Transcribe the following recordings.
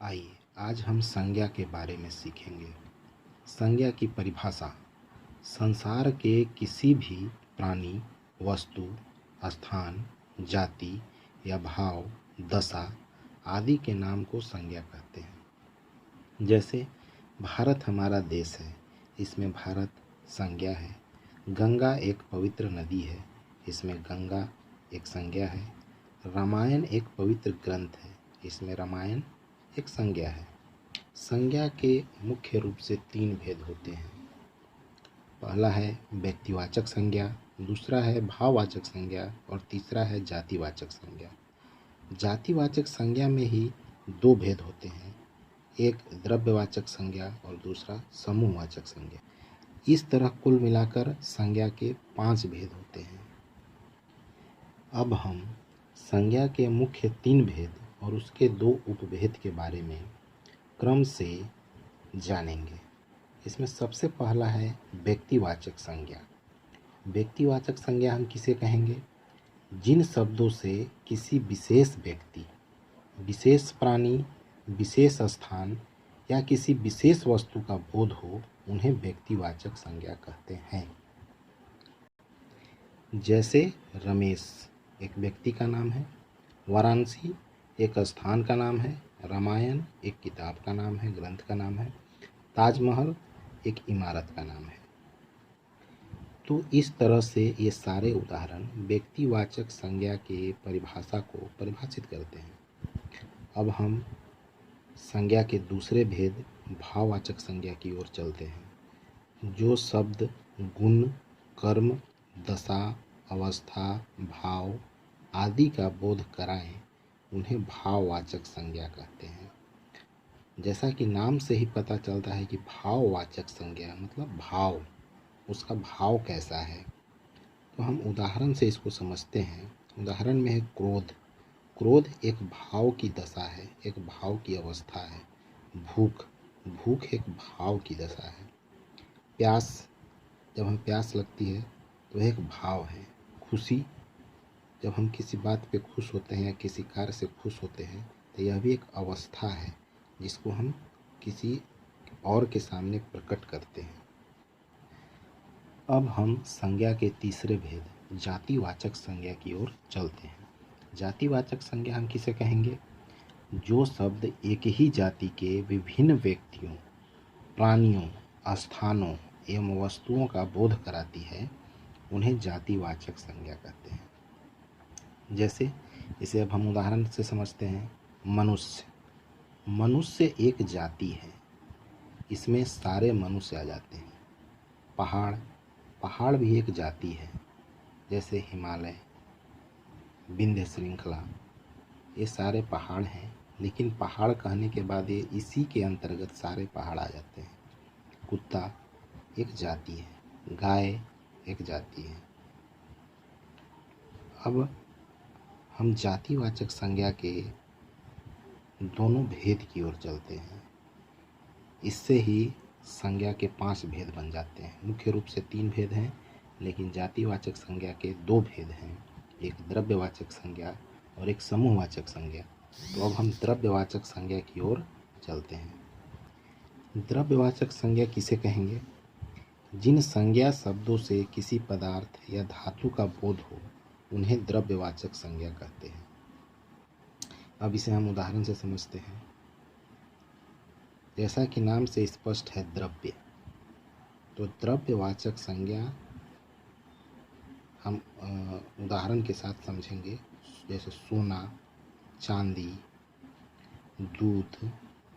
आइए आज हम संज्ञा के बारे में सीखेंगे। संज्ञा की परिभाषा संसार के किसी भी प्राणी, वस्तु, स्थान, जाति या भाव, दशा आदि के नाम को संज्ञा कहते हैं। जैसे भारत हमारा देश है, इसमें भारत संज्ञा है। गंगा एक पवित्र नदी है, इसमें गंगा एक संज्ञा है। रामायण एक पवित्र ग्रंथ है, इसमें रामायण एक संज्ञा है। संज्ञा के मुख्य रूप से 3 भेद होते हैं। पहला है व्यक्तिवाचक संज्ञा, दूसरा है भाववाचक संज्ञा और तीसरा है जातिवाचक संज्ञा। जातिवाचक संज्ञा में ही 2 भेद होते हैं, एक द्रव्यवाचक संज्ञा और दूसरा समूहवाचक संज्ञा। इस तरह कुल मिलाकर संज्ञा के 5 भेद होते हैं। अब हम संज्ञा के मुख्य 3 भेद और उसके 2 उपभेद के बारे में क्रम से जानेंगे। इसमें सबसे पहला है व्यक्तिवाचक संज्ञा। व्यक्तिवाचक संज्ञा हम किसे कहेंगे? जिन शब्दों से किसी विशेष व्यक्ति, विशेष प्राणी, विशेष स्थान या किसी विशेष वस्तु का बोध हो, उन्हें व्यक्तिवाचक संज्ञा कहते हैं। जैसे रमेश एक व्यक्ति का नाम है, वाराणसी एक स्थान का नाम है, रामायण एक किताब का नाम है, ग्रंथ का नाम है, ताजमहल एक इमारत का नाम है। तो इस तरह से ये सारे उदाहरण व्यक्तिवाचक संज्ञा के परिभाषा को परिभाषित करते हैं। अब हम संज्ञा के दूसरे भेद भाववाचक संज्ञा की ओर चलते हैं। जो शब्द गुण, कर्म, दशा, अवस्था, भाव आदि का बोध कराएं, उन्हें भाववाचक संज्ञा कहते हैं। जैसा कि नाम से ही पता चलता है कि भाववाचक संज्ञा मतलब भाव, उसका भाव कैसा है। तो हम उदाहरण से इसको समझते हैं। उदाहरण में है क्रोध। क्रोध एक भाव की दशा है, एक भाव की अवस्था है। भूख, भूख एक भाव की दशा है। प्यास, जब हम प्यास लगती है तो एक भाव है। खुशी, जब हम किसी बात पे खुश होते हैं या किसी कार्य से खुश होते हैं तो यह भी एक अवस्था है जिसको हम किसी और के सामने प्रकट करते हैं। अब हम संज्ञा के तीसरे भेद जातिवाचक संज्ञा की ओर चलते हैं। जातिवाचक संज्ञा हम किसे कहेंगे? जो शब्द एक ही जाति के विभिन्न व्यक्तियों, प्राणियों, स्थानों एवं वस्तुओं का बोध कराती है, उन्हें जातिवाचक संज्ञा कहते हैं। जैसे इसे अब हम उदाहरण से समझते हैं। मनुष्य, मनुष्य एक जाति है, इसमें सारे मनुष्य आ जाते हैं। पहाड़, पहाड़ भी एक जाति है, जैसे हिमालय, विंध्य श्रृंखला, ये सारे पहाड़ हैं, लेकिन पहाड़ कहने के बाद ये इसी के अंतर्गत सारे पहाड़ आ जाते हैं। कुत्ता एक जाति है, गाय एक जाति है। अब हम जातिवाचक संज्ञा के दोनों भेद की ओर चलते हैं। इससे ही संज्ञा के 5 भेद बन जाते हैं। मुख्य रूप से 3 भेद हैं, लेकिन जातिवाचक संज्ञा के 2 भेद हैं, एक द्रव्यवाचक संज्ञा और एक समूहवाचक संज्ञा। तो अब हम द्रव्यवाचक संज्ञा की ओर चलते हैं। द्रव्यवाचक संज्ञा किसे कहेंगे? जिन संज्ञा शब्दों से किसी पदार्थ या धातु का बोध हो, उन्हें द्रव्यवाचक संज्ञा कहते हैं। अब इसे हम उदाहरण से समझते हैं। जैसा कि नाम से स्पष्ट है द्रव्य, तो द्रव्यवाचक संज्ञा हम उदाहरण के साथ समझेंगे। जैसे सोना, चांदी, दूध,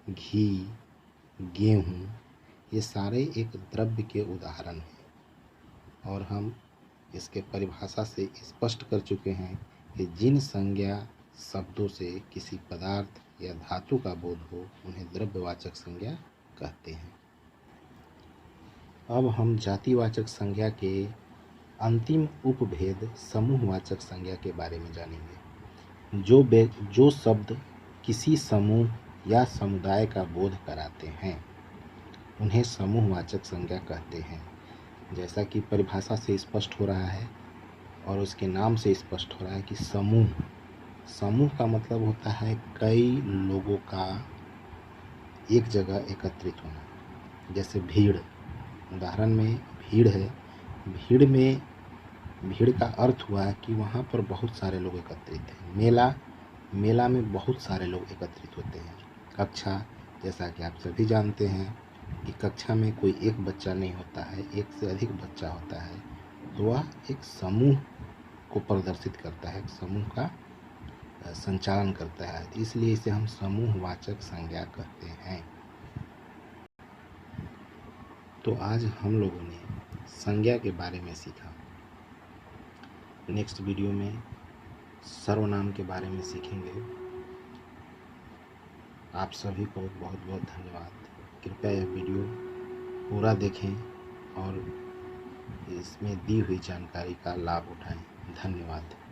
घी, गेहूँ, ये सारे एक द्रव्य के उदाहरण हैं और हम इसके परिभाषा से स्पष्ट कर चुके हैं कि जिन संज्ञा शब्दों से किसी पदार्थ या धातु का बोध हो, उन्हें द्रव्यवाचक संज्ञा कहते हैं। अब हम जातिवाचक संज्ञा के अंतिम उपभेद समूहवाचक संज्ञा के बारे में जानेंगे। जो शब्द किसी समूह या समुदाय का बोध कराते हैं, उन्हें समूहवाचक संज्ञा कहते हैं। जैसा कि परिभाषा से स्पष्ट हो रहा है और उसके नाम से स्पष्ट हो रहा है कि समूह, समूह का मतलब होता है कई लोगों का एक जगह एकत्रित होना। जैसे भीड़, उदाहरण में भीड़ है, भीड़ का अर्थ हुआ कि वहाँ पर बहुत सारे लोग एकत्रित हैं। मेला में बहुत सारे लोग एकत्रित होते हैं। कक्षा, जैसा कि आप सभी जानते हैं कि कक्षा में कोई एक बच्चा नहीं होता है, एक से अधिक बच्चा होता है, तो वह एक समूह को प्रदर्शित करता है, एक समूह का संचालन करता है, इसलिए इसे हम समूहवाचक संज्ञा कहते हैं। तो आज हम लोगों ने संज्ञा के बारे में सीखा। नेक्स्ट वीडियो में सर्वनाम के बारे में सीखेंगे। आप सभी को बहुत बहुत धन्यवाद। कृपया यह वीडियो पूरा देखें और इसमें दी हुई जानकारी का लाभ उठाएं। धन्यवाद।